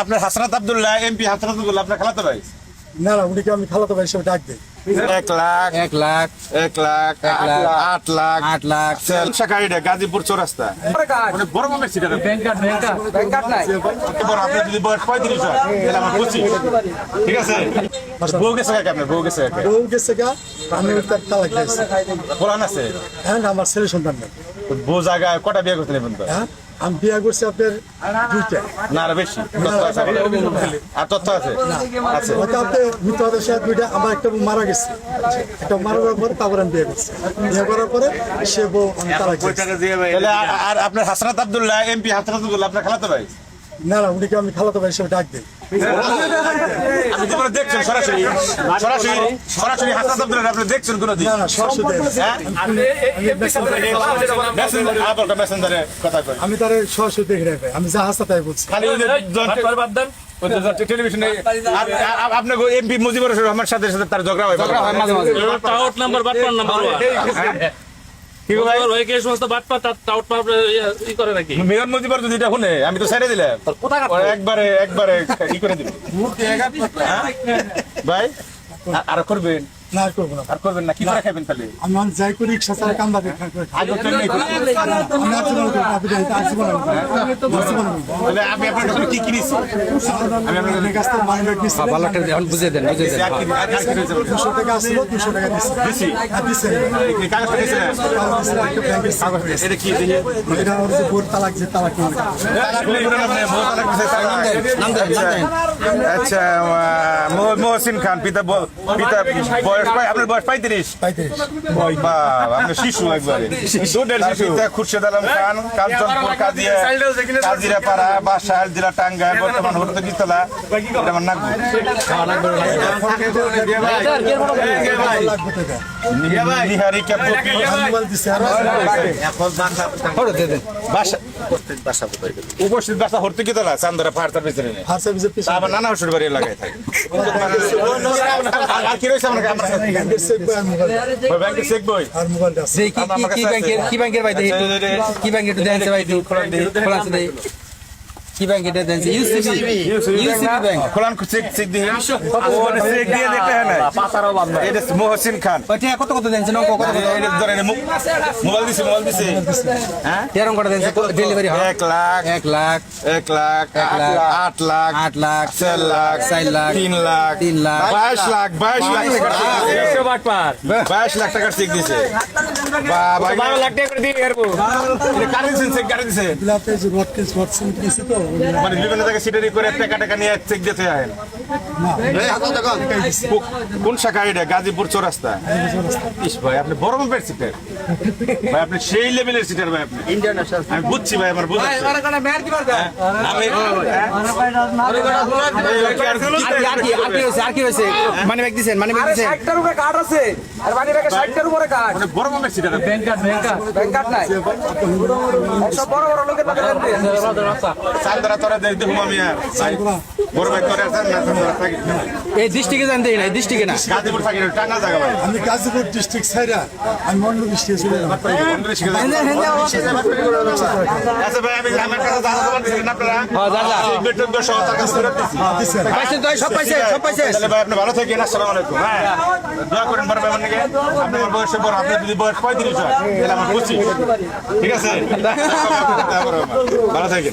আপনার হাসনাত আব্দুল্লাহ এমপি হাসনাত আব্দুল্লাহ আপনার খালাতো ভাই? না না উনিকে আমি খালাতো ভাই হিসেবে ডাক দিই। 1 লাখ 1 লাখ 1 লাখ 8 লাখ 8 লাখ শাখারিটা গাজীপুর চৌরাস্তা অনেক বড় মামের সিট এটা। ব্যাংকার নাই বড় আপনার যদি বয়স 35 হয় তাহলে আমার 25, ঠিক আছে? বউ গেছে কাকে আপনার? বউ গেছে কাকে? বউ গেছে গা, আমি তার তালাক দিয়েছি। বলান আছে হ্যাঁ আমার ছেলে সন্তান নেই। বউ জায়গায় কটা বিয়ে করতে নেবেন তো? হ্যাঁ আমি বিয়ে করছি আপনার 2টা। না আরো বেশি তথ্য আছে আর তথ্য আছে আছে হয়তো আপনি মৃত্যু হওয়ার সাথে 2টা, আমার একটা বউ মারা গেছে, একটা মারা যাওয়ার পরে তারপর আমি বিয়ে করছি। বিয়ে করার পরে সে বউ আমি তালাক দিয়েছি। তাহলে আর আপনার হাসনাত আব্দুল্লাহ এমপি হাসনাত আব্দুল্লাহ আপনার খালাতো ভাই? না না উনিকে আমি খালাতো ভাই হিসেবে ডাক দিই। আপনি তো দেখছেন সরাসরি সরাসরি সরাসরি হাসনাত আব্দুল্লাহ আপনি দেখছেন কোনদিন? না না সরাসরি হ্যাঁ মেসেঞ্জারে কথা কই আমি তার সরাসরি দেখে রাখি, আমি যা হাসা তাই বলছি। খালি ওই যে টেলিভিশনে আপনার এমপি মুজিবুর রহমানের সাথে সাথে তার ঝগড়া হয় মাঝে মাঝে টাউট নাম্বার বাটপার নাম্বার কি গো ভাই? ওই কে সমস্ত বাটপার টাউট ই করে নাকি মেয়র মুজিবুর যদি এটা শুনে আমি তো ছেড়ে দিলাম ওরা একবারে একবারে ই করে দিবে ভাই। আর করবেন না আর করবো না, আর করবেন না কি করে খাবেন তাহলে? আমি অনেক যাই করি রিক্সা ছাড়া কাম বাদে আগে তো নেই আমি আজীবন করবো, আপনি জানেন, আজীবন আমি করবো। আজীবন আমি করবো। তাহলে আমি আপনার কাছে কি কিনেছি? আমি আপনার কাছ থেকে মানি ব্যাগ নিচ্ছি। ভালো একটা এখন বুঝিয়ে দেন আর কি রয়েছে? 200 টাকা আসছিল, 200 টাকা দিচ্ছি। দিছি? আর দিচ্ছি না। এই কাগজটা দিয়েছিলেন? একটা ব্যাংকের কাগজ এটা কি দেখি? এটা আমার যে বোর্ড তালাক যে তালাক কিনে আচ্ছা মহসিন খান পিতা পিতা বয়স আপনার বয়স 35? 35 বাবা আপনি শিশু একবারে দুধের শিশু। খুরশেদ আলম খান কাঞ্চনপুর কাজিরা পাড়া বাসাইল জেলা টাঙ্গাইল বর্তমান হরত গীতলা এটা আমার নাগপুর। লাগবে টাকা। নিহারি ক্যাপটি মোবাইল দিচ্ছে আর উপস্থিত বাসা হরতে গীতলা চান্দরা পাহাড় তার পেছনে ফায়ার সার্ভিসের পিছনে আমার নানা শ্বশুর বাড়ি এলাকায় থাকে। আর কি রয়েছে আপনার ব্যাংকের চেক বই আর মোবাইল ব্যাংকের চেক বই? আর মোবাইলটা আছে। কি ব্যাংকের ভাই দেখি কি ব্যাংকের একটু দেন ভাই খোলা আছে দেই কি ব্যাংক এটা দেন ইউসিবি ব্যাংক খোলান চেক চেক দিয়ে ওরে চেক দিয়ে দেখতে হয় না পাতারও বান্ধব এটা মহসিন খান ওইটা কত কত দেন না কত কত এটা ধরেন মোবাইল দিছে হ্যাঁ তেরং কত দেন ডেলিভারি হয় 1 লাখ 1 লাখ 1 লাখ 8 লাখ 8 লাখ 4 লাখ 4 লাখ 3 লাখ 3 লাখ 22 লাখ 22 লাখ টাকার চেক দিছে বাবা 12 লাখ টাকা করে দিয়ে এরপর এটা কারেন্সি চেক করে দিছে এগুলো আপনি যে রড সিমেন্ট কিনছি তো মানে বিভিন্ন জায়গায় সিটারি করে টাকা টাকা নিয়ে চেক দিতে হয় কোন শাখা এটা গাজীপুর চৌরাস্তা? ইস ভাই আপনি বড় মাপের সিটার ভাই, আপনি সেই লেভেলের সিটার ভাই, আপনি ইন্টারন্যাশনাল। আমি বুঝছি ভাই, আমার বুঝছি আর কি হয়েছে মানি ব্যাগ দিছেন মানি ব্যাগ দিছেন 60টার উপরে কার্ড আছে আর বাড়ি ব্যাগে 60টার উপরে কার্ড মানে বড় মাপের সিটার ব্যাংকার নাই সব বড় বড় লোকের পাশে চান্দরা তোরা দেখুম আমি আর বড় ভাই তোরা আছেন না তোরা থাকি এই ডিস্ট্রিক্টে জানতে না এই ডিস্ট্রিক্টে না গাজীপুর থাকি টাঙ্গা জায়গা ভাই আমি গাজীপুর ডিস্ট্রিক্ট ছাইরা আমি মন্ডল ডিস্ট্রিক্টে চলে যাবো। আচ্ছা ভাই আমি আমার কাছে দাদা তোমার দিচ্ছেন আপনারা বেতন তো সহ টাকা ফেরত দিচ্ছি পাইছেন তো সব পাইছে তাহলে ভাই আপনি ভালো থাকেন। আসসালামু আলাইকুম। হ্যাঁ দোয়া করেন বড় ভাই আমার নাকি আপনি আমার বয়সে বড়, আপনি যদি বয়স 35 হয় তাহলে আমার 25, ঠিক আছে? ভালো থাকেন।